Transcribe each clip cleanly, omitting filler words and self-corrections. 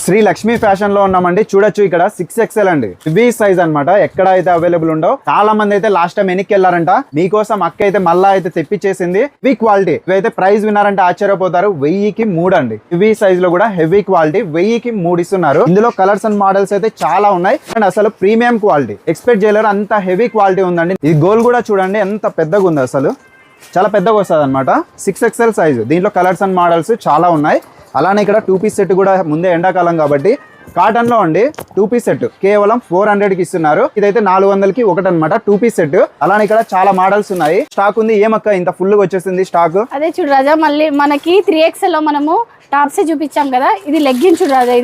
Shri Lakshmi fashion లో ఉన్నామండి. చూడొచ్చు ఇక్కడ 6XL అండి, హెవీ సైజ్ అన్నమాట. ఎక్కడ అయితే అవైలబుల్ ఉండవు. చాలా మంది అయితే లాస్ట్ టైం వెనక్కి వెళ్ళారంట. మీకోసం అక్క అయితే మళ్ళా అయితే తెప్పించేసింది. Heavy quality. ఇవైతే ప్రైస్ విన్నారంటే ఆశ్చర్యపోతారు. 1000కి 3 అండి. హెవీ సైజ్ లో కూడా హెవీ క్వాలిటీ 1000కి 3 ఇస్తున్నారు. ఇందులో కలర్స్ అండ్ మోడల్స్ అయితే చాలా ఉన్నాయి. అండ్ అసలు ప్రీమియం క్వాలిటీ ఎక్స్పెక్ట్ చేయలేరు, అంత హెవీ క్వాలిటీ ఉందండి. ఈ గోల్ కూడా చూడండి ఎంత పెద్దగా ఉంది, అసలు చాలా పెద్దగా వస్తుంది అనమాట. 6XL size. దీంట్లో కలర్స్ అండ్ మోడల్స్ చాలా ఉన్నాయి. అలానే ఇక్కడ 2 పీస్ సెట్ కూడా, ముందే ఎండాకాలం కాబట్టి కాటన్ లో అండి 2 పీస్ సెట్ కేవలం 400కి ఇస్తున్నారు. ఇదైతే 400కి ఒకటి అనమాట 2 పీస్ సెట్. అలానే ఇక్కడ చాలా మోడల్స్ ఉన్నాయి. స్టాక్ ఉంది. ఏమక్క ఇంత ఫుల్ గా వచ్చేసింది స్టాక్? అదే చూడు రాజా, మళ్ళీ మనకి 3XL లో మనము టాప్సే చూపించాం కదా. ఇది లెగ్గిన్ చూడు రాజా,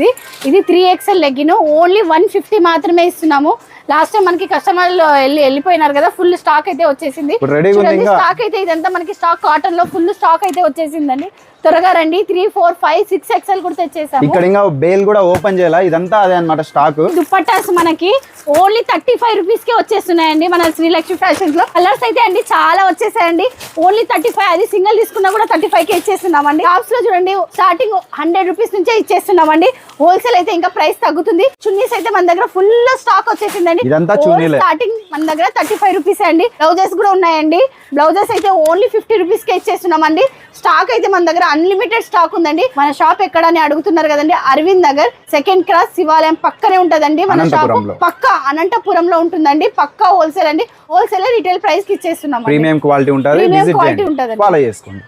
ఇది 3XL లెగ్గిన్. ఓన్లీ 150 మాత్రమే ఇస్తున్నాము. లాస్ట్ టైం మనకి కస్టమర్లు వెళ్ళిపోయినారు కదా, ఫుల్ స్టాక్ అయితే వచ్చేసింది. స్టాక్ అయితే ఇదంతా మనకి స్టాక్ కాటన్ లో ఫుల్ స్టాక్ అయితే వచ్చేసిందండి. త్వరగా రండి. 3, 4, 5, 6XL కూడా తెచ్చేసాము. ఇక్కడ ఇంకా బేల్ కూడా ఓపెన్ చేయాల. ఇదంతా అదే అన్నమాట స్టాక్. దుప్పట్టాస్ మనకి ఓన్లీ 35 రూపీస్ కే వచ్చేస్తున్నాయండి మన శ్రీలక్ష్మి ఫ్యాషన్స్ లో. కలర్స్ అయితే అండి చాలా వచ్చేసాయండి. ఓన్లీ 35. అది సింగిల్ తీసుకున్నా కూడా 35 కే ఇచ్చేస్తున్నామండి. టాప్స్ లో చూడండి స్టార్టింగ్ 100 రూపీస్ నుంచే ఇచ్చేస్తున్నామండి. హోల్సేల్ అయితే ఇంకా ప్రైస్ తగ్గుతుంది. చున్నీస్ అయితే మన దగ్గర ఫుల్ స్టాక్ వచ్చేసిందండి. ఇదంతా చున్నీలే. స్టార్టింగ్ మన దగ్గర 35 రూపీస్ అండి. బ్లౌజెస్ కూడా ఉన్నాయండి. బ్లౌజెస్ అయితే ఓన్లీ 50 రూపీస్ కే ఇచ్చేస్తున్నామండి. స్టాక్ అయితే మన దగ్గర అన్లిమిటెడ్ స్టాక్ ఉందండి. మన షాప్ ఎక్కడ అని అడుగుతున్నారు కదండి, అరవింద్ నగర్ 2nd క్రాస్ శివాలయం పక్కనే ఉంటదండి మన షాప్. పక్క అనంతపురంలో ఉంటుందండి. పక్కా హోల్సేల్ అండి. హోల్సేల్ రిటైల్ ప్రైస్ కి ఇచ్చేస్తున్నాం. ప్రీమియం క్వాలిటీ ఉంటుంది. ఫాలో చేసుకోండి.